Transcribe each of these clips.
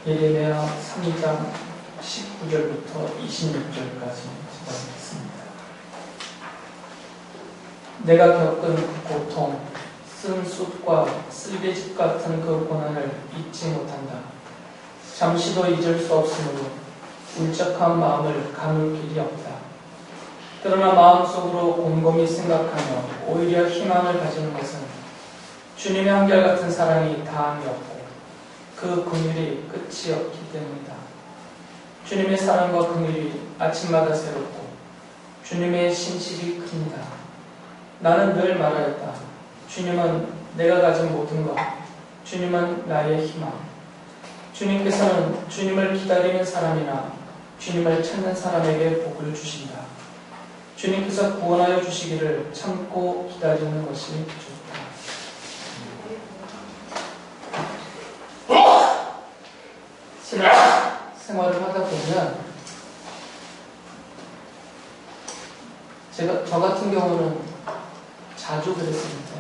예레미야 3장 19절부터 26절까지 기도하겠습니다. 내가 겪은 그 고통, 쓴 숯과 쓸개집 같은 그 고난을 잊지 못한다. 잠시도 잊을 수 없으므로 울적한 마음을 가눌 길이 없다. 그러나 마음속으로 곰곰이 생각하며 오히려 희망을 가지는 것은 주님의 한결같은 사랑이 다함이 없고 그 긍휼이 끝이 없기 때문이다. 주님의 사랑과 긍휼이 아침마다 새롭고 주님의 신실이 큽니다. 나는 늘 말하였다. 주님은 내가 가진 모든 것, 주님은 나의 희망. 주님께서는 주님을 기다리는 사람이나 주님을 찾는 사람에게 복을 주신다. 주님께서 구원하여 주시기를 참고 기다리는 것이 좋다. 신앙 생활을 하다 보면 저 같은 경우는 자주 그랬습니다.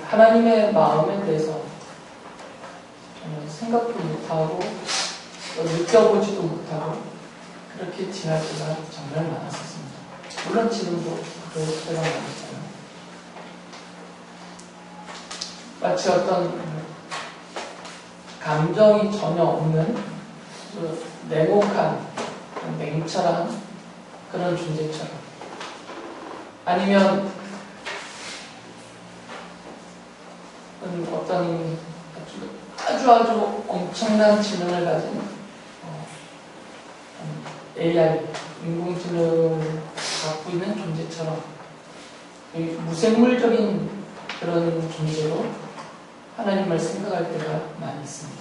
하나님의 마음에 대해서 생각도 못하고 느껴보지도 못하고 그렇게 지날 때가 정말 많았었습니다. 물론 지금도 그럴 때가 많았잖아요. 마치 어떤 감정이 전혀 없는 냉혹한 냉철한 그런 존재처럼, 아니면 어떤 아주 엄청난 지능을 가진 AI, 인공지능을 갖고 있는 존재처럼 무생물적인 그런 존재로 하나님을 생각할 때가 많이 있습니다.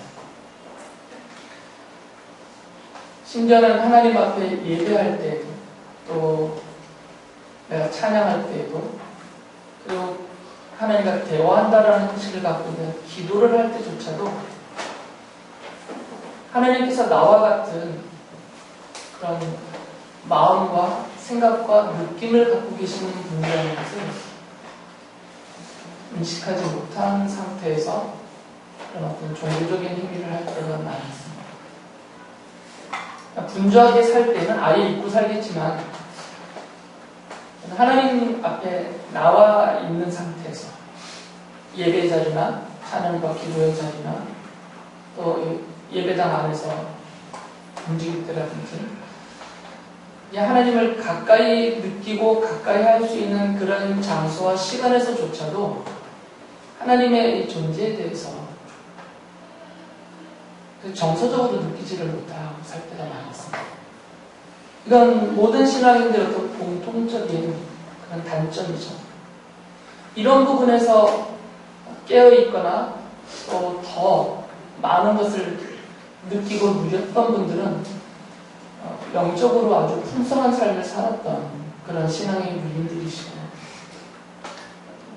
심지어는 하나님 앞에 예배할 때에도, 또 내가 찬양할 때에도, 그리고 하나님과 대화한다라는 뜻을 갖고 있는 기도를 할 때조차도 하나님께서 나와 같은 그런 마음과 생각과 느낌을 갖고 계시는 분이라는 것을 인식하지 못한 상태에서 그런 어떤 종교적인 행위를 할 때가 많이 있습니다. 분주하게 살 때는 아예 잊고 살겠지만 하나님 앞에 나와 있는 상태에서 예배 자리나 찬양과 기도의 자리나 또 예배당 안에서 움직일 때라든지 하나님을 가까이 느끼고 가까이 할 수 있는 그런 장소와 시간에서조차도 하나님의 이 존재에 대해서 정서적으로 느끼지를 못하고 살 때가 많이 있습니다. 이건 모든 신앙인들의 어떤 공통적인 그런 단점이죠. 이런 부분에서 깨어있거나 또 더 많은 것을 느끼고 누렸던 분들은 영적으로 아주 풍성한 삶을 살았던 그런 신앙의 유인들이시고,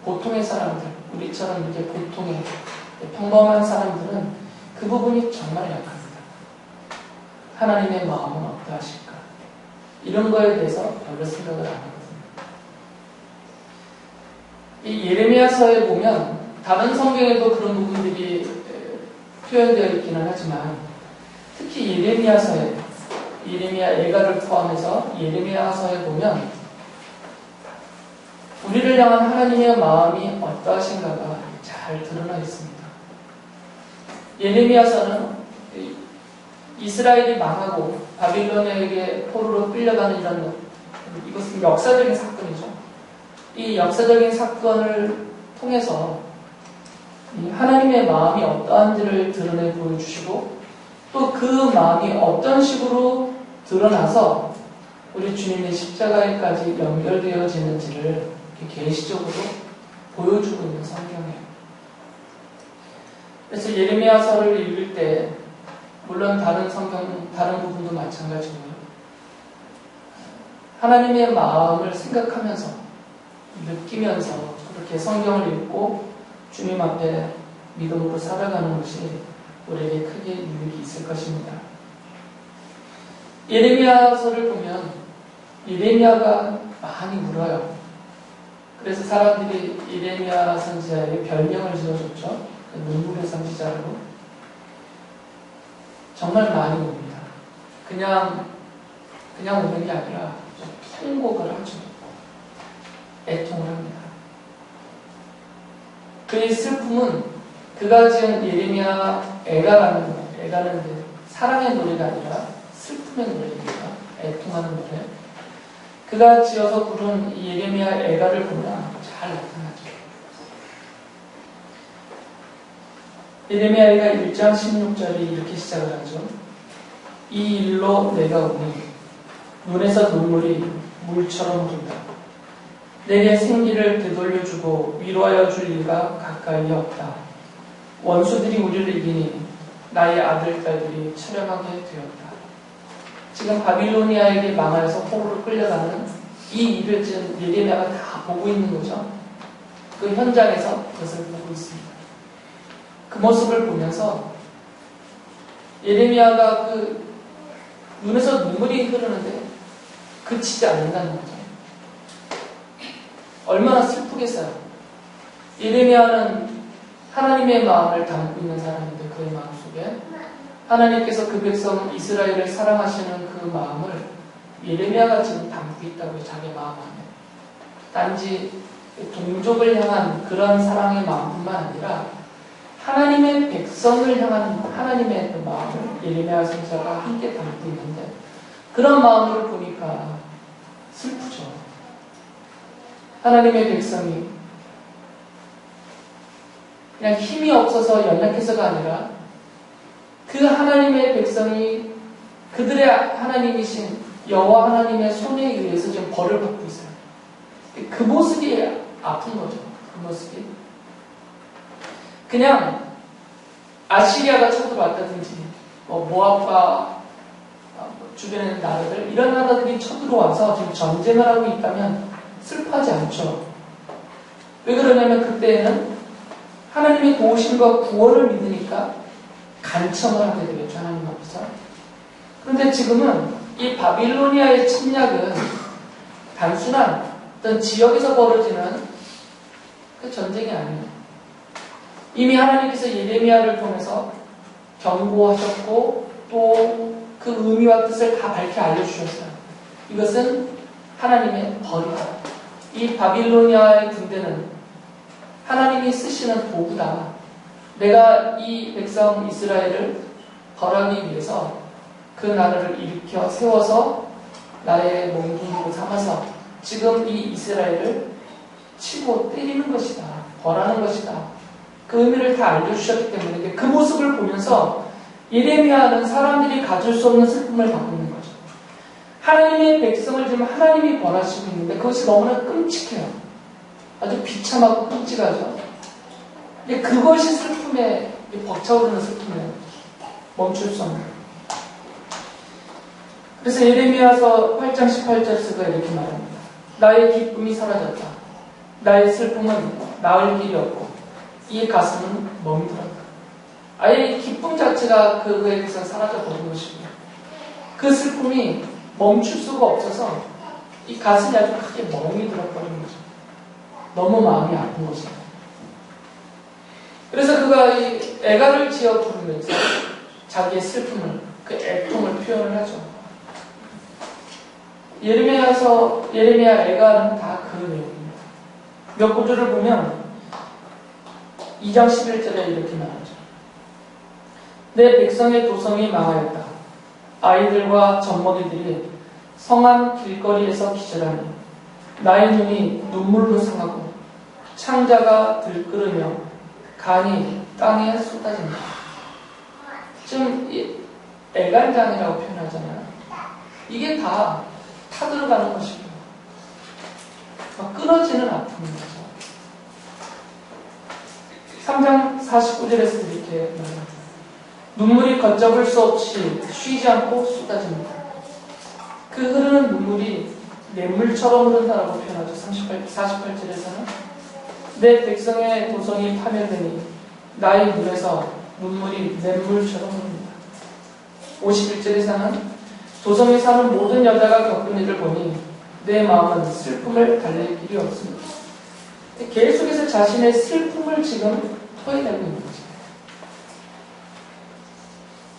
보통의 사람들, 우리처럼 이렇게 보통의 평범한 사람들은 그 부분이 정말 약합니다. 하나님의 마음은 어떠하실까? 이런 거에 대해서 별로 생각을 안 하거든요. 이 예레미야서에 보면 다른 성경에도 그런 부분들이 표현되어 있기는 하지만 특히 예레미야 애가를 포함해서 예레미야서에 보면 우리를 향한 하나님의 마음이 어떠하신가가 잘 드러나 있습니다. 예레미야서는 이스라엘이 망하고 바빌론에게 포로로 끌려가는 이것은 역사적인 사건이죠. 이 역사적인 사건을 통해서 하나님의 마음이 어떠한지를 드러내 보여주시고, 또 그 마음이 어떤 식으로 드러나서 우리 주님의 십자가에까지 연결되어지는지를 계시적으로 보여주고 있는 성경이에요. 그래서 예레미야서를 읽을 때 물론 다른 성경 다른 부분도 마찬가지고요. 하나님의 마음을 생각하면서 느끼면서 그렇게 성경을 읽고 주님 앞에 믿음으로 살아가는 것이 우리에게 크게 유익이 있을 것입니다. 예레미야서를 보면 예레미야가 많이 울어요. 그래서 사람들이 예레미야 선지자에게 별명을 지어줬죠. 눈물의 선지자로. 정말 많이 옵니다. 그냥 오는 게 아니라 통곡을 하죠. 애통을 합니다. 그의 슬픔은 그가 지은 예레미야 애가라는 거예요. 애가는 사랑의 노래가 아니라 슬픔의 노래입니다. 애통하는 노래. 그가 지어서 부른 이 예레미야 애가를 보면 잘 나타나죠. 예레미야 애가 1장 16절이 이렇게 시작을 하죠. 이 일로 내가 오니 눈에서 눈물이 물처럼 흐른다. 내게 생기를 되돌려주고 위로하여 줄 리가 가까이 없다. 원수들이 우리를 이기니 나의 아들, 딸들이 처량하게 되었다. 지금 바빌로니아에게 망하여서 포로로 끌려가는 이 일을 지금 예레미야가 다 보고 있는 거죠. 그 현장에서 그것을 보고 있습니다. 그 모습을 보면서 예레미야가 그 눈에서 눈물이 흐르는데 그치지 않는다는 거죠. 얼마나 슬프겠어요. 예레미야는 하나님의 마음을 담고 있는 사람인데 그의 마음속에 하나님께서 그 백성 이스라엘을 사랑하시는 그 마음을 예레미야가 지금 담고 있다고요. 자기 마음 안에. 단지 동족을 향한 그런 사랑의 마음뿐만 아니라 하나님의 백성을 향한 하나님의 그 마음을 예레미야 선지자가 함께 담고 있는데 그런 마음으로 보니까 슬프죠. 하나님의 백성이 그냥 힘이 없어서 연약해서가 아니라 그 하나님의 백성이 그들의 하나님이신 여호와 하나님의 손에 의해서 지금 벌을 받고 있어요. 그 모습이 아픈 거죠. 그 모습이. 그냥 아시리아가 쳐들어왔다든지 모압과 주변의 나라들 이런 나라들이 쳐들어와서 지금 전쟁을 하고 있다면 슬퍼하지 않죠. 왜 그러냐면 그때에는 하나님의 도우심과 구원을 믿으니까 간청을 하게 되겠죠. 하나님 앞에서. 그런데 지금은 이 바빌로니아의 침략은 단순한 어떤 지역에서 벌어지는 그 전쟁이 아니에요. 이미 하나님께서 예레미야를 통해서 경고하셨고 또 그 의미와 뜻을 다 밝게 알려주셨어요. 이것은 하나님의 벌이다. 이 바빌로니아의 군대는 하나님이 쓰시는 도구다. 내가 이 백성 이스라엘을 벌하기 위해서 그 나라를 일으켜 세워서 나의 몽둥이로 삼아서 지금 이 이스라엘을 치고 때리는 것이다. 벌하는 것이다. 그 의미를 다 알려주셨기 때문에 그 모습을 보면서 예레미야는 사람들이 가질 수 없는 슬픔을 갖고 있는 거죠. 하나님의 백성을 지금 하나님이 벌하시고 있는데 그것이 너무나 끔찍해요. 아주 비참하고 끔찍하죠. 근데 그것이 슬픔에 벅차오르는 슬픔에 멈출 수 없는. 그래서 예레미야서 8장 18절에서가 이렇게 말합니다. 나의 기쁨이 사라졌다. 나의 슬픔은 나을 길이 없고 이 가슴은 멍들었다. 아예 기쁨 자체가 그에게서 사라져버린 것이고 그 슬픔이 멈출 수가 없어서 이 가슴이 아주 크게 멍이 들어버린 거죠. 너무 마음이 아픈 것이죠. 그래서 그가 이 애가를 지어 부르면서 자기의 슬픔을, 그 애통을 표현을 하죠. 예레미야 애가는 다 그 내용입니다. 몇 구절을 보면 2장 11절에 이렇게 말하죠. 내 백성의 도성이 망하였다. 아이들과 젖먹이들이 성안 길거리에서 기절하니 나의 눈이 눈물로 상하고 창자가 들끓으며 간이 땅에 쏟아진다. 지금 애간장이라고 표현하잖아요. 이게 다 타들어가는 것이고 막 끊어지는 아픔인 거죠. 3장 49절에서 이렇게 말합니다. 눈물이 걷잡을 수 없이 쉬지 않고 쏟아집니다. 그 흐르는 눈물이 냇물처럼 흐른다라고 표현하죠. 48절에서는 내 백성의 도성이 파멸되니 나의 눈에서 눈물이 냇물처럼 흐릅니다. 51절에서는 도성에 사는 모든 여자가 겪은 일을 보니 내 마음은 슬픔을 달랠 길이 없습니다. 계속해서 자신의 슬픔을 지금 토해내고 있는 거죠.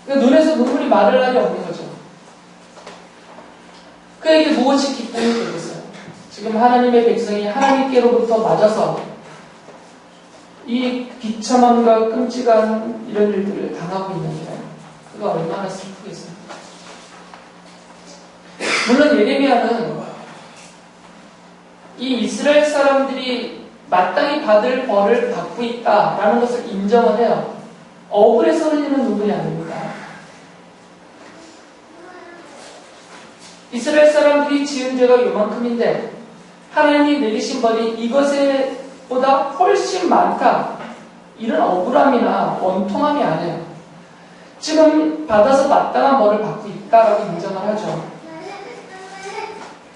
그러니까 눈에서 눈물이 마를 날이 없는 거죠. 그에게 무엇이 기쁨이 되겠어요? 지금 하나님의 백성이 하나님께로부터 맞아서 이 비참함과 끔찍한 이런 일들을 당하고 있는데 그가 얼마나 슬프겠어요. 물론 예레미야는 이 이스라엘 사람들이 마땅히 받을 벌을 받고 있다라는 것을 인정을 해요. 억울해서 흘리는 눈물이 아닙니다. 이스라엘 사람들이 지은 죄가 요만큼인데 하나님이 내리신 벌이 이것에 보다 훨씬 많다. 이런 억울함이나 원통함이 아니에요. 지금 받아서 마땅한 벌을 받고 있다라고 인정을 하죠.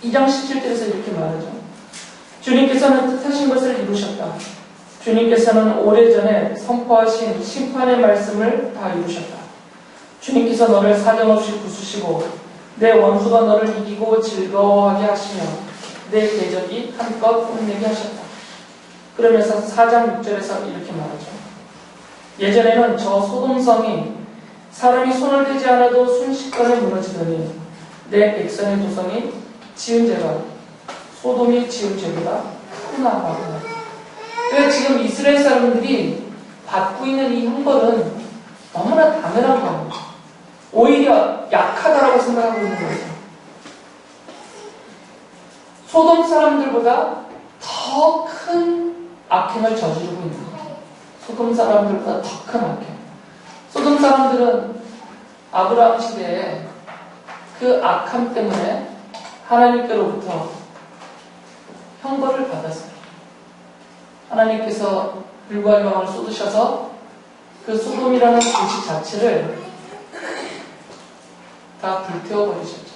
2장 17절에서 이렇게 말하죠. 주님께서는 뜻하신 것을 이루셨다. 주님께서는 오래전에 선포하신 심판의 말씀을 다 이루셨다. 주님께서 너를 사정없이 부수시고 내 원수가 너를 이기고 즐거워하게 하시며 내 대적이 한껏 뽐내게 하셨다. 그러면서 4장 6절에서 이렇게 말하죠. 예전에는 저 소돔성이 사람이 손을 대지 않아도 순식간에 무너지더니 내 백성의 도성이 지은 죄가 소돔이 지은 죄보다 크구나. 그래서 지금 이스라엘 사람들이 받고 있는 이 형벌은 너무나 당연한 거예요. 오히려 약하다라고 생각하고 있는 거예요. 소돔 사람들보다 더 큰 악행을 저지르고 있는 거예요. 소돔 사람들보다 더 큰 악행. 소돔 사람들은 아브라함 시대에 그 악함 때문에 하나님께로부터 형벌을 받았어요. 하나님께서 불과 영을 쏟으셔서 그 소돔이라는 도시 자체를 다 불태워버리셨죠.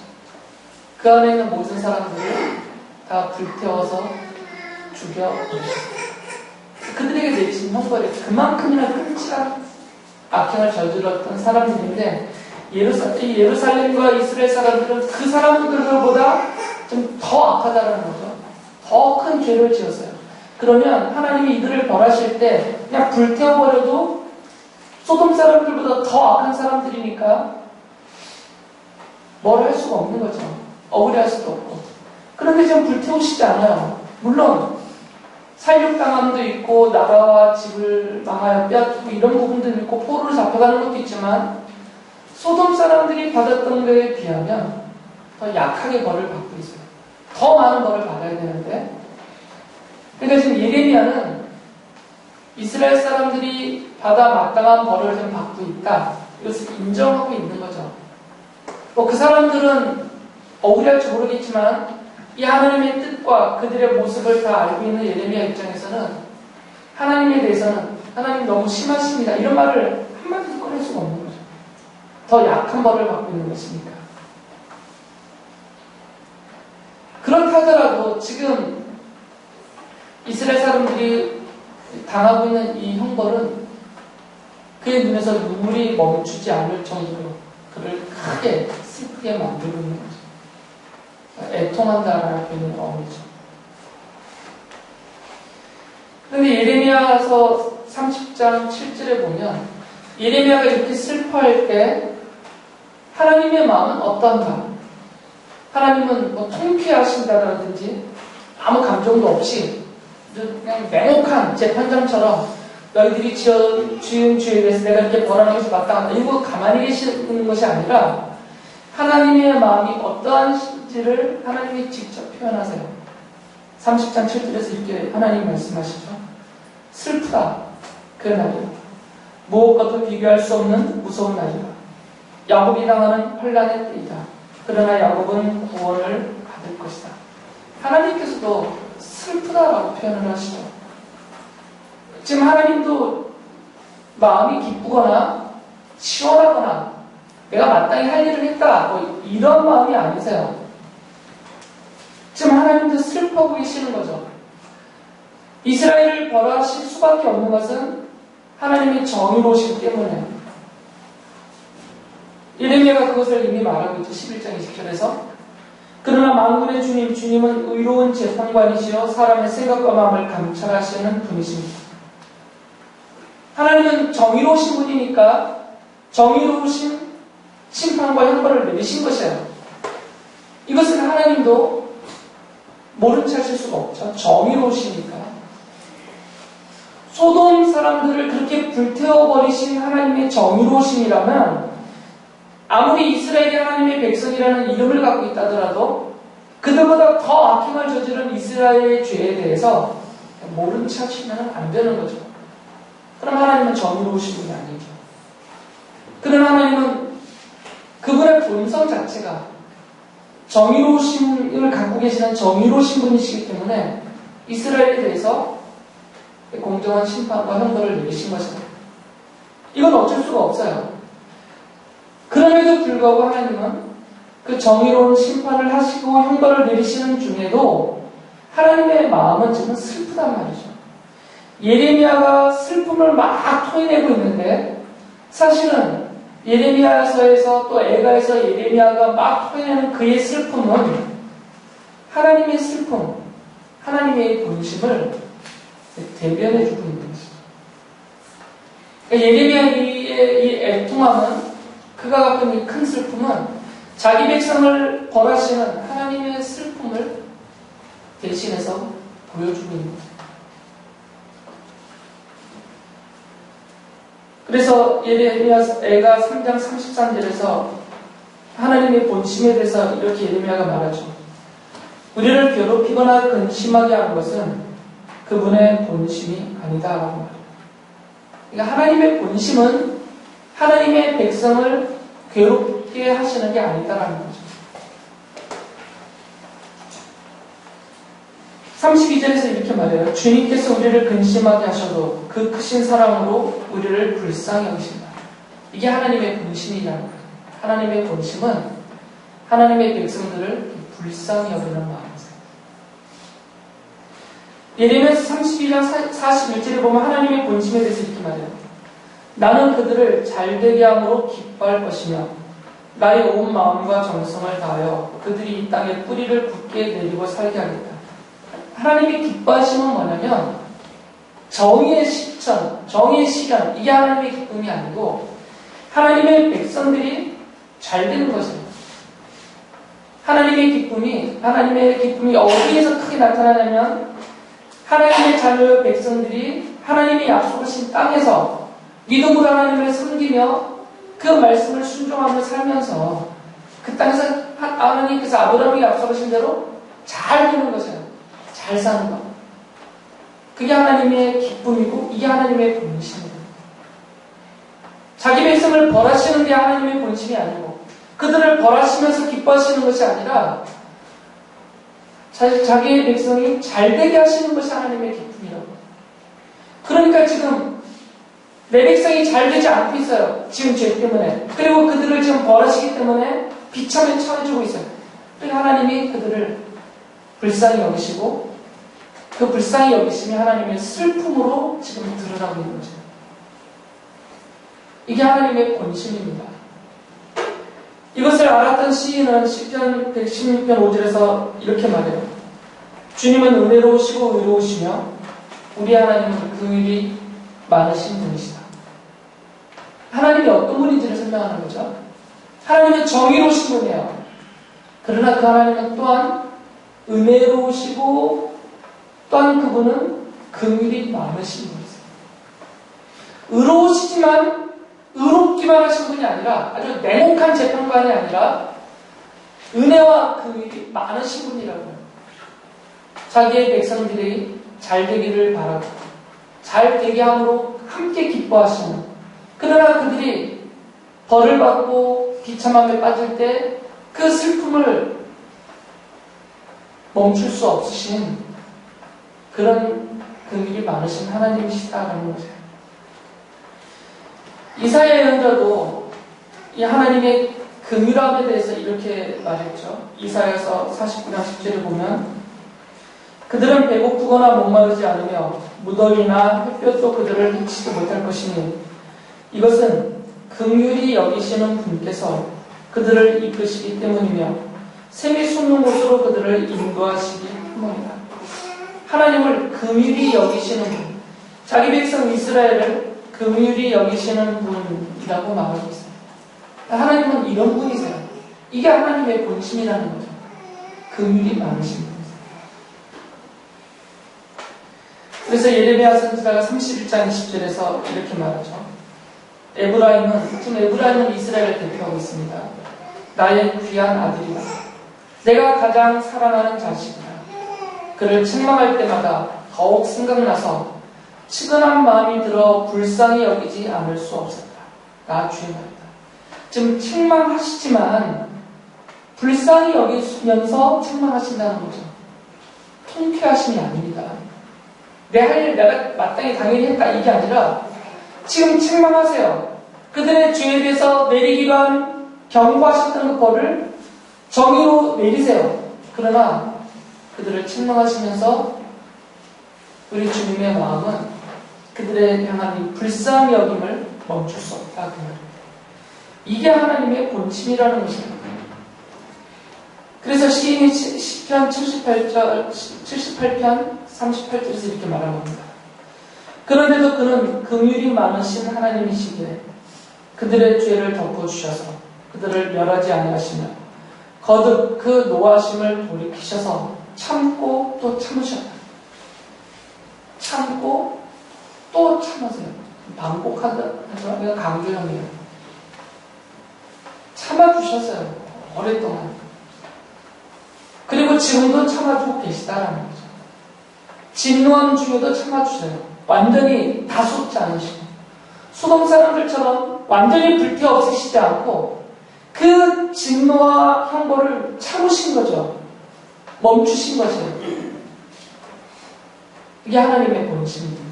그 안에 있는 모든 사람들을 다 불태워서 죽여버리셨어요. 그들에게 내리신 형벌이 그만큼이나 끔찍한 악행을 저질렀던 사람들인데 예루살렘과 이스라엘 사람들은 그 사람들보다 좀 더 악하다는 거죠. 더 큰 죄를 지었어요. 그러면 하나님이 이들을 벌하실 때 그냥 불태워버려도 소돔 사람들보다 더 악한 사람들이니까 뭘 할 수가 없는 거죠. 억울해할 수도 없고. 그런데 지금 불태우시지 않아요. 물론 살육당함도 있고 나라와 집을 망하여 빼앗기고 이런 부분도 있고 포로로 잡혀가는 것도 있지만 소돔 사람들이 받았던 것에 비하면 더 약하게 벌을 받고 있어요. 더 많은 벌을 받아야 되는데 그러니까 지금 예레미야는 이스라엘 사람들이 받아 마땅한 벌을 좀 받고 있다. 이것을 인정하고 있는 거죠. 그 사람들은 억울할지 모르겠지만 이 하나님의 뜻과 그들의 모습을 다 알고 있는 예레미야 입장에서는 하나님에 대해서는 하나님 너무 심하십니다. 이런 말을 한마디도 꺼낼 수가 없는 거죠. 더 약한 벌을 받고 있는 것이니까. 그렇다 하더라도 지금 이스라엘 사람들이 당하고 있는 이 형벌은 그의 눈에서 눈물이 멈추지 않을 정도로 그를 크게 슬프게 만들고 있는 거죠. 애통한다라는 표현은 어미죠. 그런데 예레미야서 30장 7절에 보면 예레미야가 이렇게 슬퍼할 때 하나님의 마음은 어떤가? 하나님은 통쾌하신다라든지 아무 감정도 없이 그냥 냉혹한 재판장처럼 너희들이 지은 죄에 대해서 내가 이렇게 벌하는 것이 마땅하다. 이거 가만히 계시는 것이 아니라 하나님의 마음이 어떠한지를 하나님이 직접 표현하세요. 30장 7절에서 이렇게 하나님 말씀하시죠. 슬프다. 그 날이다. 무엇과도 비교할 수 없는 무서운 날이다. 야곱이 당하는 환난의 때이다. 그러나 야곱은 구원을 받을 것이다. 하나님께서도 슬프다라고 표현을 하시죠. 지금 하나님도 마음이 기쁘거나 시원하거나 내가 마땅히 할 일을 했다 이런 마음이 아니세요. 지금 하나님도 슬퍼하고 계시는 거죠. 이스라엘을 벌하실 수밖에 없는 것은 하나님의 정의로우시기 때문에 예레미야가 그것을 이미 말하고 있죠. 11장 20절에서 그러나 만군의 주님은 의로운 재판관이시여 사람의 생각과 마음을 감찰하시는 분이십니다. 하나님은 정의로우신 분이니까 정의로우신 심판과 형벌을 내리신 것이에요. 이것은 하나님도 모른 체 하실 수가 없죠. 정의로우시니까. 소돔 사람들을 그렇게 불태워버리신 하나님의 정의로우심이라면 아무리 이스라엘이 하나님의 백성이라는 이름을 갖고 있다 하더라도 그들보다 더 악행을 저지른 이스라엘의 죄에 대해서 모른 체 하시면 안 되는 거죠. 그럼 하나님은 정의로우신 분이 아니죠. 그런 하나님은 그분의 본성 자체가 정의로우심을 갖고 계시는 정의로우신 분이시기 때문에 이스라엘에 대해서 공정한 심판과 형벌을 내리신 것입니다. 이건 어쩔 수가 없어요. 그럼에도 불구하고 하나님은 그 정의로운 심판을 하시고 형벌을 내리시는 중에도 하나님의 마음은 지금 슬프단 말이죠. 예레미야가 슬픔을 막 토해내고 있는데 사실은 예레미야서에서 또 애가에서 예레미야가 막 토해내는 그의 슬픔은 하나님의 슬픔, 하나님의 본심을 대변해주고 있는 것이죠. 예레미야의 이 애통함은 그가 갖고 있는 큰 슬픔은 자기 백성을 벌하시는 하나님의 슬픔을 대신해서 보여주고 있는 거죠. 그래서 예레미야 애가 3장 33절에서 하나님의 본심에 대해서 이렇게 예레미야가 말하죠. 우리를 괴롭히거나 근심하게 하는 것은 그분의 본심이 아니다라고 말해요. 그러니까 하나님의 본심은 하나님의 백성을 괴롭게 하시는 게 아니다라는 거죠. 32절에서 이렇게 말해요. 주님께서 우리를 근심하게 하셔도 그 크신 사랑으로 우리를 불쌍히 여기신다. 이게 하나님의 본심이라는 거예요. 하나님의 본심은 하나님의 백성들을 불쌍히 여기는 마음이세요. 예레미야서 32장 41절에 보면 하나님의 본심에 대해서 이렇게 말해요. 나는 그들을 잘되게 함으로 기뻐할 것이며 나의 온 마음과 정성을 다하여 그들이 이 땅에 뿌리를 굳게 내리고 살게 하겠다. 하나님이 기뻐하심은 뭐냐면 정의의 실천, 정의의 실현, 이게 하나님의 기쁨이 아니고 하나님의 백성들이 잘 되는 것입니다. 하나님의 기쁨이 어디에서 크게 나타나냐면 하나님의 자녀 백성들이 하나님이 약속하신 땅에서 믿음으로 하나님을 섬기며 그 말씀을 순종하며 살면서 그 땅에서 하나님께서 아브라함에게 약속하신 대로 잘 되는 것이에요. 잘 사는 것. 그게 하나님의 기쁨이고 이게 하나님의 본심입니다. 자기 백성을 벌하시는 게 하나님의 본심이 아니고 그들을 벌하시면서 기뻐하시는 것이 아니라 자기의 백성이 잘되게 하시는 것이 하나님의 기쁨이라고. 그러니까 지금 내 백성이 잘되지 않고 있어요. 지금 죄 때문에. 그리고 그들을 지금 벌하시기 때문에 비참에 처해주고 있어요. 그리고 하나님이 그들을 불쌍히 여기시고 그 불쌍히 여기심이 하나님의 슬픔으로 지금 드러나고 있는 거죠. 이게 하나님의 본심입니다. 이것을 알았던 시인은 시편 116편 5절에서 이렇게 말해요. 주님은 은혜로우시고 의로우시며 우리 하나님은 긍휼이 많으신 분이시다. 하나님이 어떤 분인지를 설명하는 거죠. 하나님은 정의로우신 분이에요. 그러나 그 하나님은 또한 은혜로우시고 또한 그분은 긍휼이 많으신 분이세요. 의로우시지만 의롭기만 하신 분이 아니라 아주 냉혹한 재판관이 아니라 은혜와 긍휼이 많으신 분이라고요. 자기의 백성들이 잘 되기를 바라고 잘 되게 함으로 함께 기뻐하시는, 그러나 그들이 벌을 받고 비참함에 빠질 때 그 슬픔을 멈출 수 없으신 그런 긍휼이 많으신 하나님이시다라는 거죠. 이사야 예언자도 이 하나님의 긍휼함에 대해서 이렇게 말했죠. 이사야서 49장 10절에 보면 그들은 배고프거나 목마르지 않으며 무더기나 햇볕도 그들을 해치지 못할 것이니 이것은 긍휼히 여기시는 분께서 그들을 이끄시기 때문이며 샘이 숨는 곳으로 그들을 인도하시기 때문이다. 하나님을 긍휼히 여기시는 분, 자기 백성 이스라엘을 긍휼히 여기시는 분이라고 말하고 있습니다. 하나님은 이런 분이세요. 이게 하나님의 본심이라는 거죠. 긍휼이 많으신 분이세요. 그래서 예레미야 선지자가 31장 20절에서 이렇게 말하죠. 지금 에브라임은 이스라엘을 대표하고 있습니다. 나의 귀한 아들이다. 내가 가장 사랑하는 자식이다. 그를 책망할 때마다 더욱 생각나서 측은한 마음이 들어 불쌍히 여기지 않을 수 없었다. 나 주의 말이다. 지금 책망하시지만 불쌍히 여기면서 책망하신다는 거죠. 통쾌하심이 아닙니다. 내 할 일 내가 마땅히 당연히 했다 이게 아니라 지금 책망하세요. 그들의 죄에 대해서 내리기로 한 경고하셨던 그 벌을 정의로 내리세요. 그러나 그들을 책망하시면서 우리 주님의 마음은 그들의 향한 이 불쌍히 여김을 멈출 수 없다. 그 말입니다. 이게 하나님의 본심이라는 것입니다. 그래서 시인이 시편 78편 38절에서 이렇게 말합니다. 그런데도 그는 긍휼이 많으신 하나님이시기에 그들의 죄를 덮어주셔서 그들을 멸하지 아니하시며 거듭 그 노하심을 돌이키셔서 참고 또 참으셨다. 참고 또 참으세요. 반복하다 강조형이에요. 참아주셨어요. 오랫동안. 그리고 지금도 참아주고 계시다라는 거죠. 진노함 중에도 참아주세요. 완전히 다속지 않으시고 소돔 사람들처럼 완전히 불태 없으시지 않고 그 진노와 형벌을 참으신 거죠. 멈추신 거죠. 이게 하나님의 본심입니다.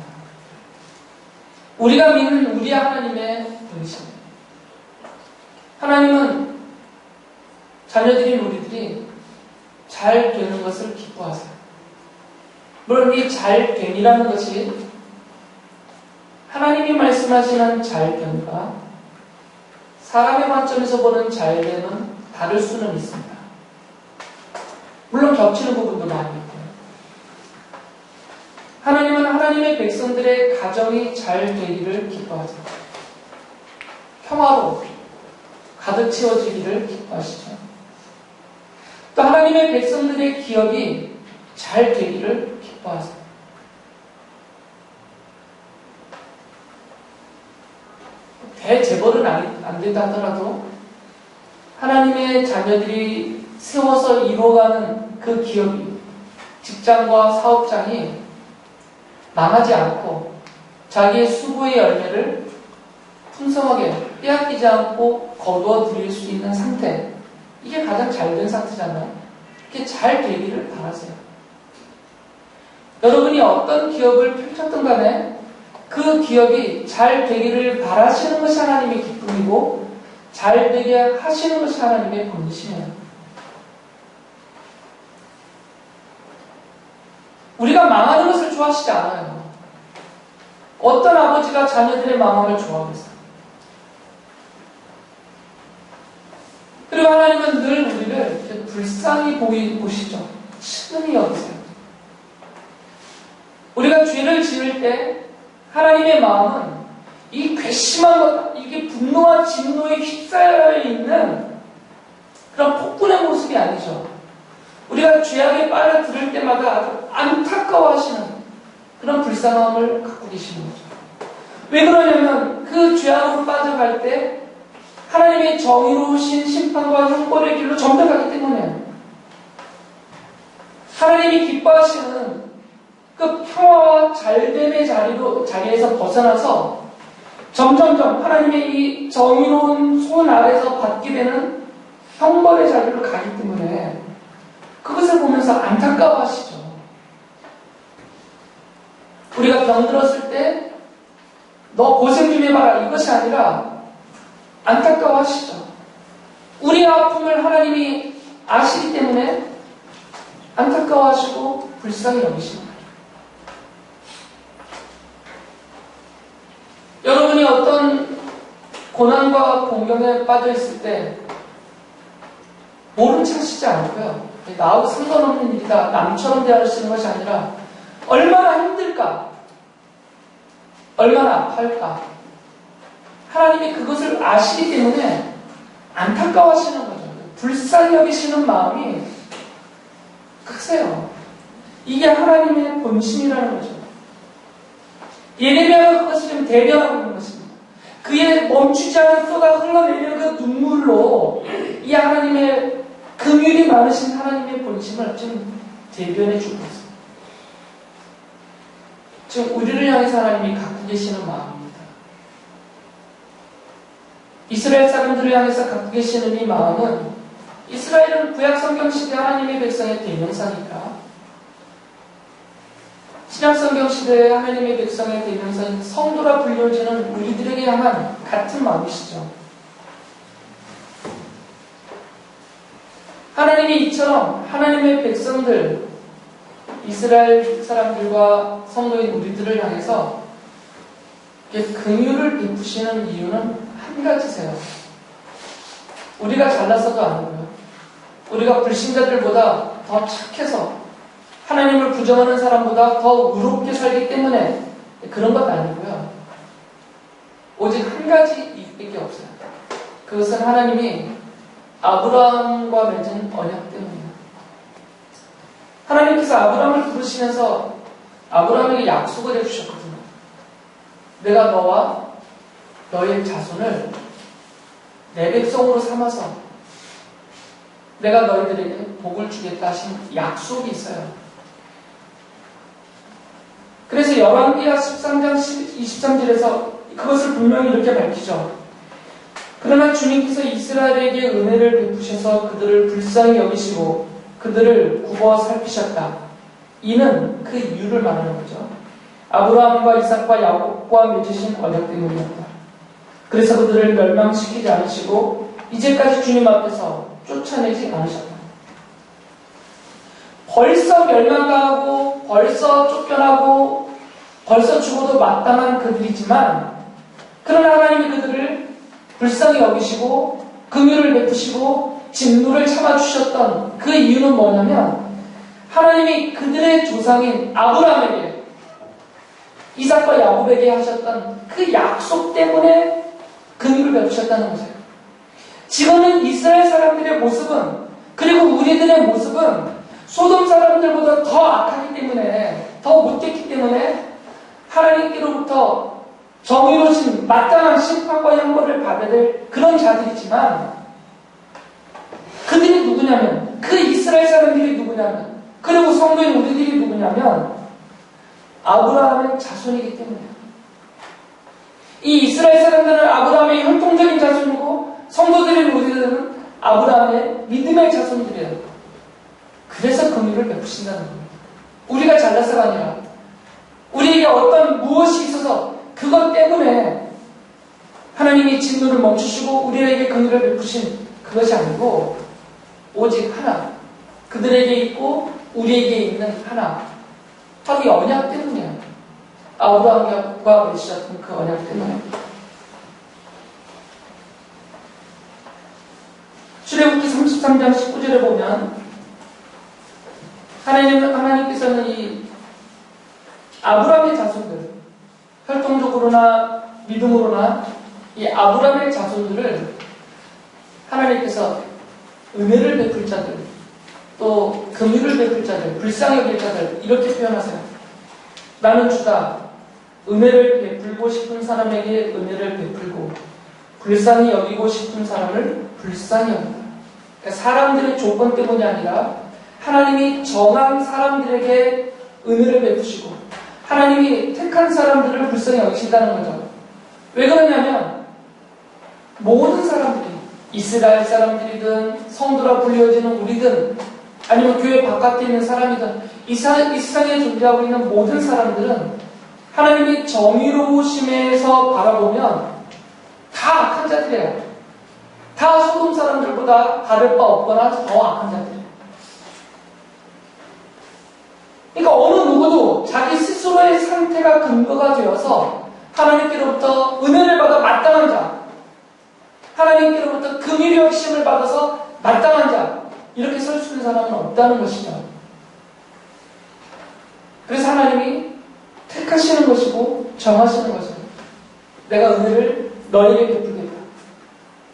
우리가 믿는 우리 하나님의 본심. 하나님은 자녀들인 우리들이 잘 되는 것을 기뻐하세요. 물론 이 잘됨이라는 것이 하나님이 말씀하시는 잘됨과 사람의 관점에서 보는 잘됨은 다를 수는 있습니다. 물론 겹치는 부분도 많이 있고요. 하나님은 하나님의 백성들의 가정이 잘 되기를 기뻐하죠. 평화로 가득 채워지기를 기뻐하시죠. 또 하나님의 백성들의 기업이 잘 되기를 기뻐하세요. 대재벌은 안 된다 하더라도 하나님의 자녀들이 세워서 이루어가는 그 기업이 직장과 사업장이 망하지 않고 자기의 수고의 열매를 풍성하게 빼앗기지 않고 거두어 들일 수 있는 상태, 이게 가장 잘된 상태잖아요. 이렇게 잘 되기를 바라세요. 여러분이 어떤 기업을 펼쳤든 간에 그 기업이 잘 되기를 바라시는 것이 하나님의 기쁨이고 잘 되게 하시는 것이 하나님의 본심이에요. 우리가 망하는 것을 좋아하시지 않아요. 어떤 아버지가 자녀들의 망함을 좋아하겠어요? 그리고 하나님은 늘 우리를 불쌍히 보시죠. 친근히 여기세요. 우리가 죄를 지을 때 하나님의 마음은 이 괘씸한 것, 이게 분노와 진노에 휩싸여 있는 그런 폭군의 모습이 아니죠. 우리가 죄악에 빠져들 때마다 아주 안타까워하시는 그런 불쌍함을 갖고 계시는 거죠. 왜 그러냐면 그 죄악으로 빠져갈 때 하나님의 정의로우신 심판과 형벌의 길로 전락하기 때문에 하나님이 기뻐하시는 그 평화와 잘됨의 자리에서 벗어나서 점점점 하나님의 이 정의로운 손 아래에서 받게 되는 형벌의 자리로 가기 때문에 그것을 보면서 안타까워하시죠. 우리가 병들었을 때 너 고생 좀 해봐라 이것이 아니라 안타까워하시죠. 우리의 아픔을 하나님이 아시기 때문에 안타까워하시고 불쌍히 여기십니다. 여러분이 어떤 고난과 공경에 빠져 있을 때 모른 척 하시지 않고요. 나하고 상관없는 일이다. 남처럼 대하시는 것이 아니라 얼마나 힘들까? 얼마나 아파할까? 하나님이 그것을 아시기 때문에 안타까워하시는 거죠. 불쌍히 여기시는 마음이 크세요. 이게 하나님의 본심이라는 거죠. 예레미야가 그것을 지금 대변하고 있는 것입니다. 그의 멈추지 않은 쏟아 흘러내리는 그 눈물로 이 하나님의 긍휼이 많으신 하나님의 본심을 지금 대변해 주고 있습니다. 지금 우리를 향해서 하나님이 갖고 계시는 마음입니다. 이스라엘 사람들을 향해서 갖고 계시는 이 마음은 이스라엘은 구약 성경 시대 하나님의 백성의 대명사니까 신약 성경 시대의 하나님의 백성의 대명사인 성도라 불려지는 우리들에게 향한 같은 마음이시죠. 하나님이 이처럼 하나님의 백성들, 이스라엘 사람들과 성도인 우리들을 향해서 긍휼을 베푸시는 이유는 한 가지세요. 우리가 잘나서도 아니고요. 우리가 불신자들보다 더 착해서 하나님을 부정하는 사람보다 더 의롭게 살기 때문에 그런 것 아니고요. 오직 한 가지 이밖에 없어요. 그것은 하나님이 아브라함과 맺은 언약 때문이에요. 하나님께서 아브라함을 부르시면서 아브라함에게 약속을 해주셨거든요. 내가 너와 너의 자손을 내 백성으로 삼아서 내가 너희들에게 복을 주겠다 하신 약속이 있어요. 그래서 열왕기하 13장 23절에서 그것을 분명히 이렇게 밝히죠. 그러나 주님께서 이스라엘에게 은혜를 베푸셔서 그들을 불쌍히 여기시고 그들을 굽어 살피셨다. 이는 그 이유를 말하는 거죠. 아브라함과 이삭과 야곱과 맺으신 언약 때문이었다. 그래서 그들을 멸망시키지 않으시고 이제까지 주님 앞에서 쫓아내지 않으셨다. 벌써 멸망당하고 벌써 쫓겨나고 벌써 죽어도 마땅한 그들이지만 그러나 하나님이 그들을 불쌍히 여기시고 긍휼을 베푸시고 진노를 참아주셨던 그 이유는 뭐냐면 하나님이 그들의 조상인 아브라함에게 이삭과 야곱에게 하셨던 그 약속 때문에 긍휼을 베푸셨다는 거죠. 지금은 이스라엘 사람들의 모습은 그리고 우리들의 모습은 소돔 사람들보다 더 악하기 때문에 더 못됐기 때문에 하나님께로부터 정의로우신 마땅한 심판과 형벌을 받아야 될 그런 자들이지만 그들이 누구냐면 그 이스라엘 사람들이 누구냐면 그리고 성도인 우리들이 누구냐면 아브라함의 자손이기 때문이에요. 이 이스라엘 사람들은 아브라함의 혈통적인 자손이고 성도들인 우리들은 아브라함의 믿음의 자손들이에요. 그래서 긍휼을 베푸신다는 겁니다. 우리가 잘나서가 아니라 우리에게 어떤 무엇이 있어서 그것 때문에 하나님이 진노를 멈추시고 우리에게 긍휼을 베푸신 그것이 아니고 오직 하나, 그들에게 있고 우리에게 있는 하나, 바로 이 언약 때문이에요. 아브라함과 맺으셨던 그 언약 때문에. 출애굽기 33장 19절에 보면 하나님께서는 이 아브라함의 자손들, 혈통적으로나 믿음으로나 이 아브라함의 자손들을 하나님께서 은혜를 베풀 자들, 또 긍휼을 베풀 자들, 불쌍히 여길 자들 이렇게 표현하세요. 나는 주다. 은혜를 베풀고 싶은 사람에게 은혜를 베풀고 불쌍히 여기고 싶은 사람을 불쌍히 여긴다. 그러니까 사람들의 조건 때문이 아니라 하나님이 정한 사람들에게 은혜를 베푸시고 하나님이 택한 사람들을 불쌍히 여기신다는 거죠. 왜 그러냐면 모든 사람들이 이스라엘 사람들이든 성도라 불려지는 우리든 아니면 교회 바깥에 있는 사람이든 이 세상에 존재하고 있는 모든 사람들은 하나님이 정의로우심에서 바라보면 다 악한 자들이에요. 다 소돔 사람들보다 다를 바 없거나 더 악한 자들이에요. 그러니까 어느 누구도 자기 스스로의 상태가 근거가 되어서 하나님께로부터 은혜를 받아 마땅한 자, 하나님께로부터 긍휼의 역심을 받아서 마땅한 자, 이렇게 설 수 있는 사람은 없다는 것이죠. 그래서 하나님이 택하시는 것이고 정하시는 것이죠. 내가 은혜를 너에게 베풀겠다.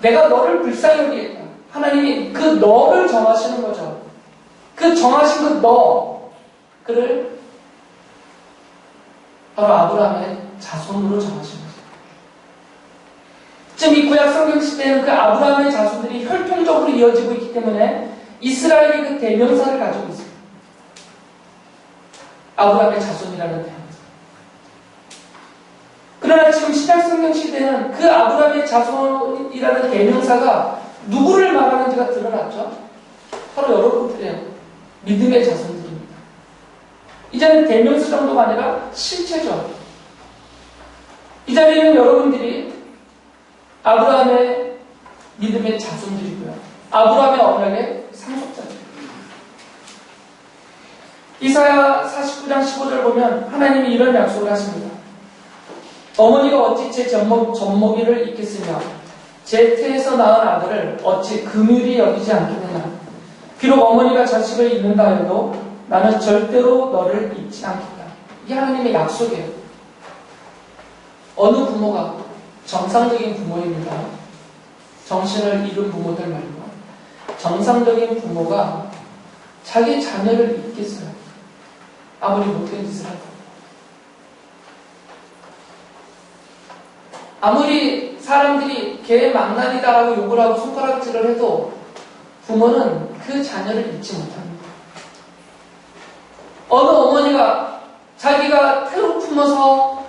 내가 너를 불쌍히 여기겠다. 하나님이 그 너를 정하시는 거죠. 그 정하신 그 너, 그를 바로 아브라함의 자손으로 정하신 거죠. 지금 이 구약 성경 시대에는 그 아브라함의 자손들이 혈통적으로 이어지고 있기 때문에 이스라엘이 그 대명사를 가지고 있습니다. 아브라함의 자손이라는 대명사. 그러나 지금 신약 성경 시대는 그 아브라함의 자손이라는 대명사가 누구를 말하는지가 드러났죠. 바로 여러분들이에요. 믿음의 자손들입니다. 이제는 대명사 정도가 아니라 실체죠. 이 자리에는 여러분들이 아브라함의 믿음의 자손들이고요. 아브라함의 언약의 상속자들. 이사야 49장 15절 보면 하나님이 이런 약속을 하십니다. 어머니가 어찌 제 젖먹이를 잊겠으며 제 태에서 낳은 아들을 어찌 긍휼히 여기지 않겠느냐. 비록 어머니가 자식을 잊는다 해도 나는 절대로 너를 잊지 않겠다. 이게 하나님의 약속이에요. 어느 부모가 정상적인 부모입니다. 정신을 잃은 부모들 말고 정상적인 부모가 자기 자녀를 잊겠어요. 아무리 못된 짓을 해도. 아무리 사람들이 걔 망나니다라고 욕을 하고 손가락질을 해도 부모는 그 자녀를 잊지 못합니다. 어느 어머니가 자기가 태로 품어서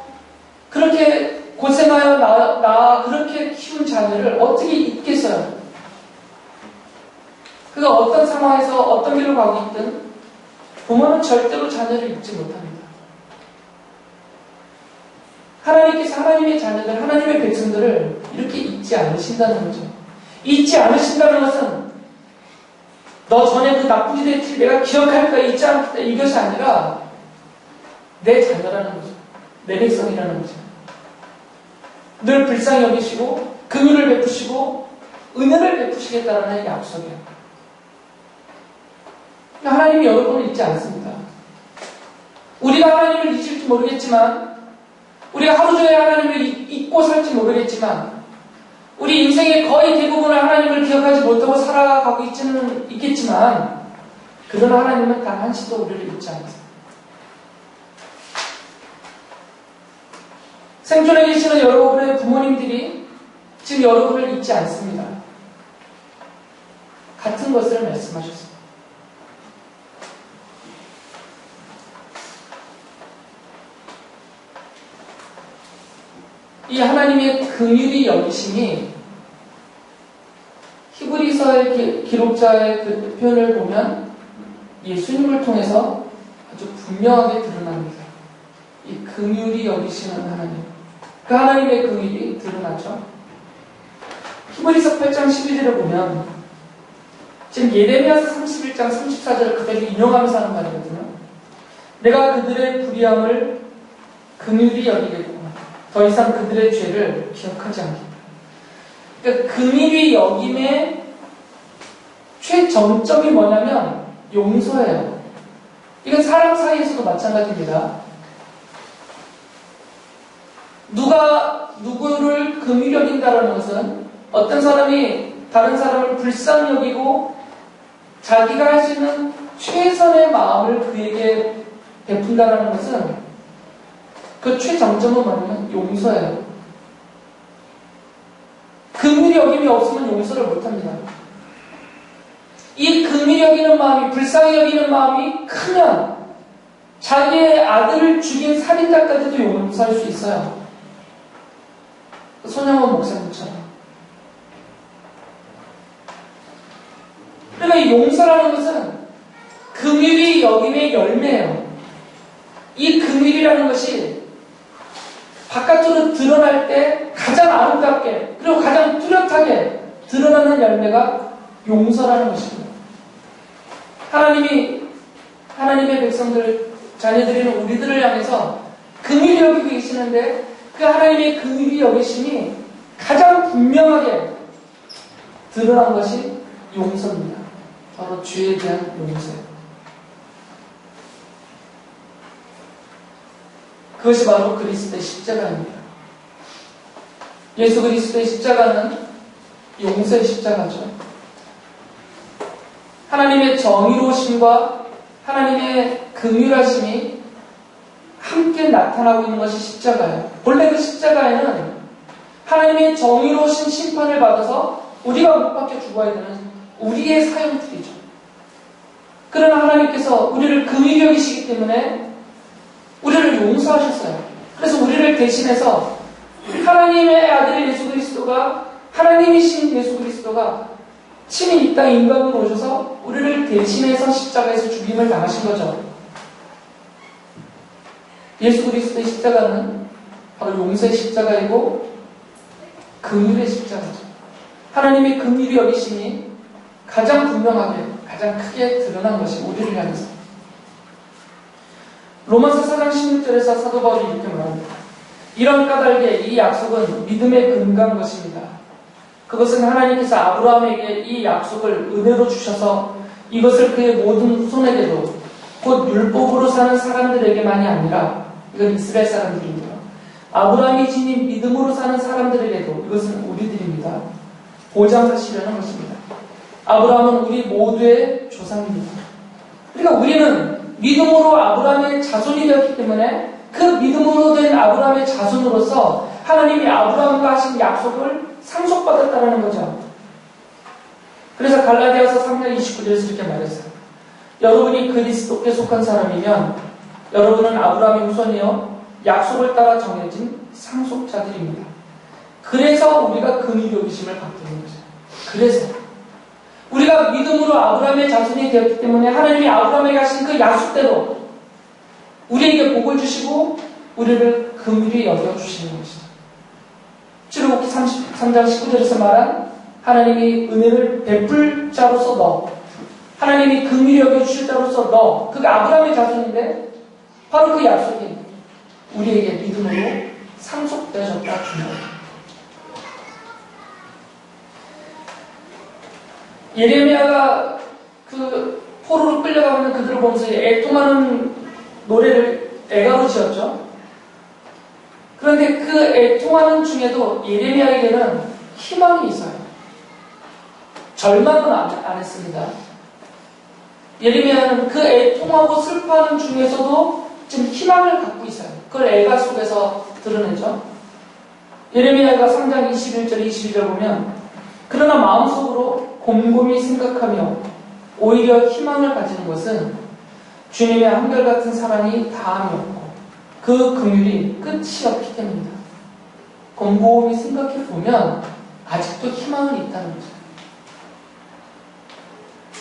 그렇게 고생하여 그렇게 키운 자녀를 어떻게 잊겠어요? 그가 어떤 상황에서 어떤 길로 가고 있든 부모는 절대로 자녀를 잊지 못합니다. 하나님께서 하나님의 자녀들, 하나님의 백성들을 이렇게 잊지 않으신다는 거죠. 잊지 않으신다는 것은 너 전에 그 나쁜 짓 했지 내가 기억할까 잊지 않겠다 이것이 아니라 내 자녀라는 거죠. 내 백성이라는 거죠. 늘 불쌍히 여기시고 긍휼을 베푸시고 은혜를 베푸시겠다는 약속이에요. 하나님이 여러분을 잊지 않습니다. 우리가 하나님을 잊을지 모르겠지만 우리가 하루 종일 하나님을 잊고 살지 모르겠지만 우리 인생의 거의 대부분을 하나님을 기억하지 못하고 살아가고 있겠지만 그러나 하나님은 단 한시도 우리를 잊지 않으세요. 생존에 계시는 여러분의 부모님들이 지금 여러분을 잊지 않습니다. 같은 것을 말씀하셨습니다. 이 하나님의 긍휼히 여기심이 히브리서의 기록자의 그 표현을 보면 예수님을 통해서 아주 분명하게 드러납니다. 이 긍휼히 여기시는 하나님. 그 하나님의 긍휼이 드러나죠. 히브리서 8장 12절을 보면 지금 예레미야서 31장 34절을 그대로 인용하면서 하는 말이거든요. 내가 그들의 불의함을 긍휼히 여기겠고 더 이상 그들의 죄를 기억하지 않겠다. 그러니까 긍휼히 여김의 최정점이 뭐냐면 용서예요. 이건 사람 사이에서도 마찬가지입니다. 누가 누구를 긍휼히 여긴다는 것은 어떤 사람이 다른 사람을 불쌍히 여기고 자기가 할 수 있는 최선의 마음을 그에게 베푼다는 것은 그 최정점은 뭐냐면 용서예요. 긍휼히 여김이 없으면 용서를 못합니다. 이 긍휼히 여기는 마음이, 불쌍히 여기는 마음이 크면 자기의 아들을 죽인 살인자까지도 용서할 수 있어요. 손영원 목사님처럼. 그러니까 이 용서라는 것은 긍휼히 여김의 열매예요. 이 긍휼이라는 것이 바깥으로 드러날 때 가장 아름답게 그리고 가장 뚜렷하게 드러나는 열매가 용서라는 것입니다. 하나님의 백성들, 자녀들인 우리들을 향해서 긍휼히 여기고 계시는데 그 하나님의 긍휼히 여기심이 가장 분명하게 드러난 것이 용서입니다. 바로 죄에 대한 용서예요. 그것이 바로 그리스도의 십자가입니다. 예수 그리스도의 십자가는 용서의 십자가죠. 하나님의 정의로우심과 하나님의 긍휼하심이 함께 나타나고 있는 것이 십자가예요. 본래 그 십자가에는 하나님의 정의로우신 심판을 받아서 우리가 못 박혀 죽어야 되는 우리의 사형들이죠. 그러나 하나님께서 우리를 긍휼히 여기시기 때문에 우리를 용서하셨어요. 그래서 우리를 대신해서 하나님의 아들 예수 그리스도가, 하나님이신 예수 그리스도가 친히 이 땅 인간으로 오셔서 우리를 대신해서 십자가에서 죽임을 당하신 거죠. 예수 그리스도의 십자가는 바로 용서의 십자가이고 긍휼의 십자가죠. 하나님의 긍휼히 여기심이 가장 분명하게, 가장 크게 드러난 것이 우리를 향해서. 로마서 4장 16절에서 사도 바울이 이렇게 말합니다. 이런 까닭에 이 약속은 믿음에 근거한 것입니다. 그것은 하나님께서 아브라함에게 이 약속을 은혜로 주셔서 이것을 그의 모든 후손에게도 곧 율법으로 사는 사람들에게만이 아니라, 이건 이스라엘 사람들입니다. 아브라함이 지닌 믿음으로 사는 사람들에게도, 이것은 우리들입니다, 보장하시려는 것입니다. 아브라함은 우리 모두의 조상입니다. 그러니까 우리는 믿음으로 아브라함의 자손이 되었기 때문에 그 믿음으로 된 아브라함의 자손으로서 하나님이 아브라함과 하신 약속을 상속받았다는 거죠. 그래서 갈라디아서 3장 29절에서 이렇게 말했어요. 여러분이 그리스도께 속한 사람이면 여러분은 아브라함의 후손이요 약속을 따라 정해진 상속자들입니다. 그래서 우리가 긍휼히 여기심을 받게 된 거죠. 그래서 우리가 믿음으로 아브라함의 자손이 되었기 때문에 하나님이 아브라함에게 하신 그 약속대로 우리에게 복을 주시고 우리를 긍휼히 여겨주시는 것이죠. 출애굽기 33장 19절에서 말한 하나님이 은혜를 베풀 자로서 너, 하나님이 긍휼히 여겨주실 자로서 너, 그게 아브라함의 자손인데 바로 그 약속이 우리에게 믿음으로 상속되어졌다 주는 거예요. 예레미야가 그 포로로 끌려가고 있는 그들을 보면서 애통하는 노래를 애가로 지었죠. 그런데 그 애통하는 중에도 예레미야에게는 희망이 있어요. 절망은 안 했습니다. 예레미야는 그 애통하고 슬퍼하는 중에서도 지금 희망을 갖고 있어요. 그걸 애가 속에서 드러내죠. 예레미야가 3장 21절 22절 보면 그러나 마음속으로 곰곰이 생각하며 오히려 희망을 가지는 것은 주님의 한결같은 사랑이 다함이 없고 그 긍휼이 끝이 없기 때문입니다. 곰곰이 생각해 보면 아직도 희망은 있다는 거죠.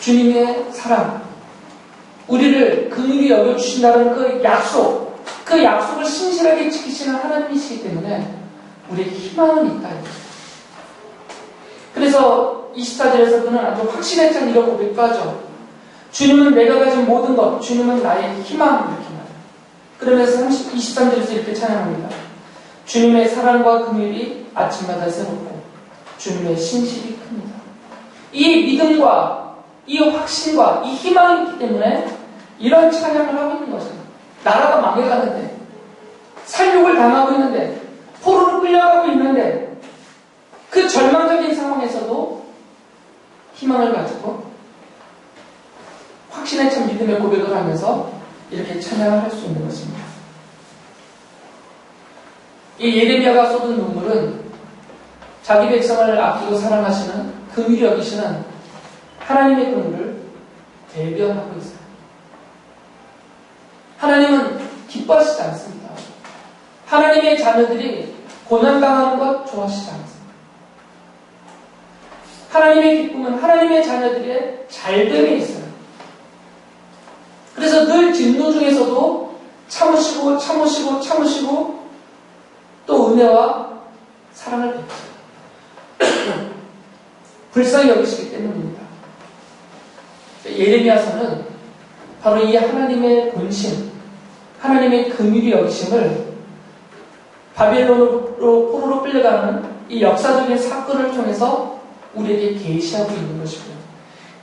주님의 사랑, 우리를 긍휼히 여겨주신다는 그 약속, 그 약속을 신실하게 지키시는 하나님이시기 때문에 우리에게 희망은 있다는 거죠. 그래서 24절에서 그는 아주 확신에 찬 이런 고백도 하죠. 주님은 내가 가진 모든 것, 주님은 나의 희망, 이렇게 말해요. 그러면서 23절에서 이렇게 찬양합니다. 주님의 사랑과 긍휼이 아침마다 새롭고 주님의 신실이 큽니다. 이 믿음과 이 확신과 이 희망이 있기 때문에 이런 찬양을 하고 있는 것입니다. 나라가 망해가는데, 살육을 당하고 있는데, 포로로 끌려가고 있는데, 그 절망적인 상황에서도 희망을 가지고 확신에 찬 믿음의 고백을 하면서 이렇게 찬양을 할 수 있는 것입니다. 이 예레미야가 쏟은 눈물은 자기 백성을 아끼고 사랑하시는 긍휼히 여기시는 하나님의 긍휼을 대변하고 있어요. 하나님은 기뻐하시지 않습니다. 하나님의 자녀들이 고난당하는 것 좋아하시지 않습니다. 하나님의 기쁨은 하나님의 자녀들의 잘됨에 있어요. 그래서 늘 진노 중에서도 참으시고 또 은혜와 사랑을 베푸세요. 불쌍히 여기시기 때문입니다. 예레미야서는 바로 이 하나님의 본심, 하나님의 긍휼히 여기심을 바벨론으로 포로로 끌려가는 이 역사적인 사건을 통해서 우리에게 계시하고 있는 것이고요.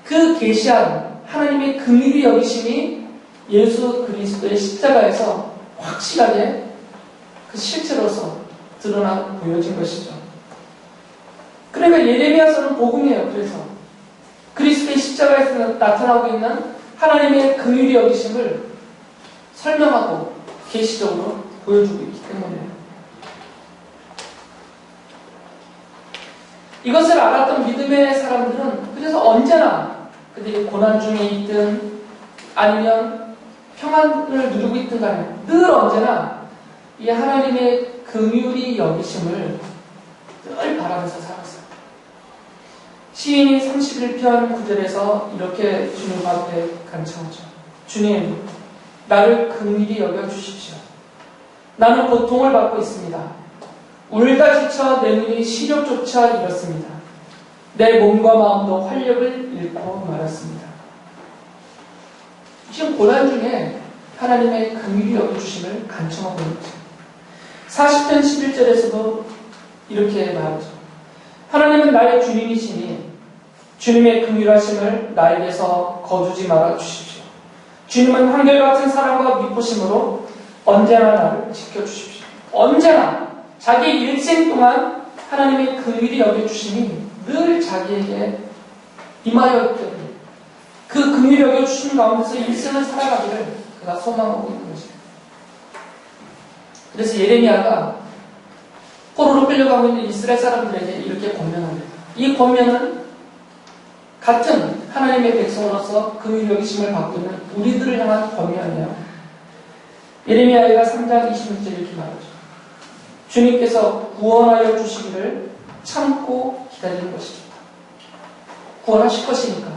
그 계시한 하나님의 긍휼히 여기심이 예수 그리스도의 십자가에서 확실하게 그 실체로서 드러나 보여진 것이죠. 그러니까 그러니까 예레미야서는 복음이에요. 그래서 그리스도의 십자가에서 나타나고 있는 하나님의 긍휼히 여기심을 설명하고 계시적으로 보여주고 있기 때문이에요. 이것을 알았던 믿음의 사람들은 그래서 언제나 그들이 고난 중에 있든 아니면 평안을 누리고 있든 간에 늘 언제나 이 하나님의 긍휼히 여기심을 늘 바라면서 살았어요. 시인이 31편 9절에서 이렇게 주님 앞에 간청하죠. 주님, 나를 긍휼히 여겨주십시오. 나는 고통을 받고 있습니다. 울다 지쳐 내 눈이 시력조차 잃었습니다. 내 몸과 마음도 활력을 잃고 말았습니다. 지금 고난 중에 하나님의 긍휼히 여겨주심을 간청하고 있는 거죠. 40편 11절에서도 이렇게 말하죠. 하나님은 나의 주님이시니 주님의 긍휼하심을 나에게서 거두지 말아 주십시오. 주님은 한결같은 사랑과 미쁘심으로 언제나 나를 지켜주십시오. 언제나 자기 일생 동안 하나님의 긍휼히 여겨주심이 늘 자기에게 임하였기 때문에 그 긍휼히 여겨주심 가운데서 일생을 살아가기를 그가 소망하고 있는 것이에요. 그래서 예레미야가 포로로 끌려가고 있는 이스라엘 사람들에게 이렇게 권면합니다. 이 권면은 같은 하나님의 백성으로서 긍휼히 여기심을 받고 있는 우리들을 향한 권면이에요. 예레미야가 3장 26절 이렇게 말하죠. 주님께서 구원하여 주시기를 참고 기다리는 것이 좋다. 구원하실 것이니까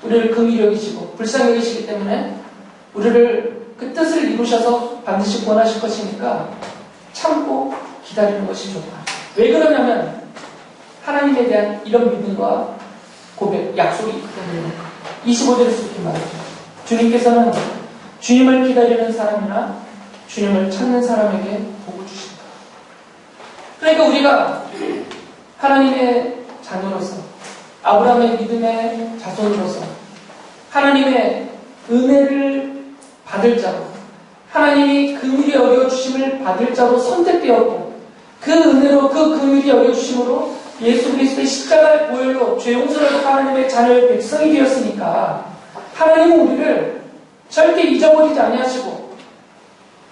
우리를 긍휼히 여기시고 불쌍히 여기시기 때문에 우리를 그 뜻을 이루셔서 반드시 구원하실 것이니까 참고 기다리는 것이 좋다. 왜 그러냐면 하나님에 대한 이런 믿음과 고백, 약속이 있기 때문에 25절에서 이렇게 말하죠. 주님께서는 주님을 기다리는 사람이나 주님을 찾는 사람에게 복을 주신다. 그러니까 우리가 하나님의 자녀로서 아브라함의 믿음의 자손으로서 하나님의 은혜를 받을 자로 하나님이 긍휼히 여겨주심을 받을 자로 선택되었고 그 은혜로 그 긍휼히 여겨주심으로 예수 그리스도의 십자가의 보혈로 죄 용서를 받고 하나님의 자녀의 백성이 되었으니까 하나님은 우리를 절대 잊어버리지 아니하시고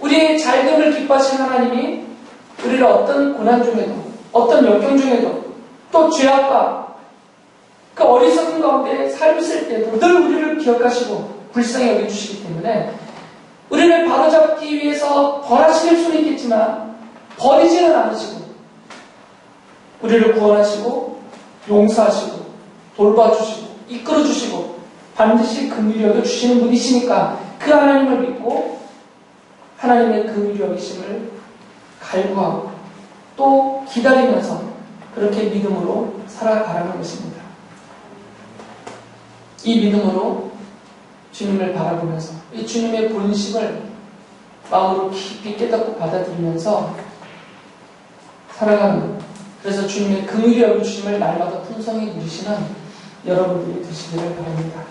우리의 잘됨을 기뻐하시는 하나님이 우리를 어떤 고난 중에도 어떤 역경 중에도 또 죄악과 그 어리석은 가운데 살았을 때도 늘 우리를 기억하시고 불쌍히 여겨주시기 때문에 우리를 바로잡기 위해서 벌하실 수는 있겠지만 버리지는 않으시고 우리를 구원하시고 용서하시고 돌봐주시고 이끌어주시고 반드시 긍휼히 여겨주시는 분이시니까 그 하나님을 믿고 하나님의 긍휼히 여기심을 갈구하고 또 기다리면서 그렇게 믿음으로 살아가라는 것입니다. 이 믿음으로 주님을 바라보면서 이 주님의 본심을 마음으로 깊이 깨닫고 받아들이면서 살아가는 것. 그래서 주님의 긍휼히 여겨주심을 날마다 풍성히 누리시는 여러분들이 되시기를 바랍니다.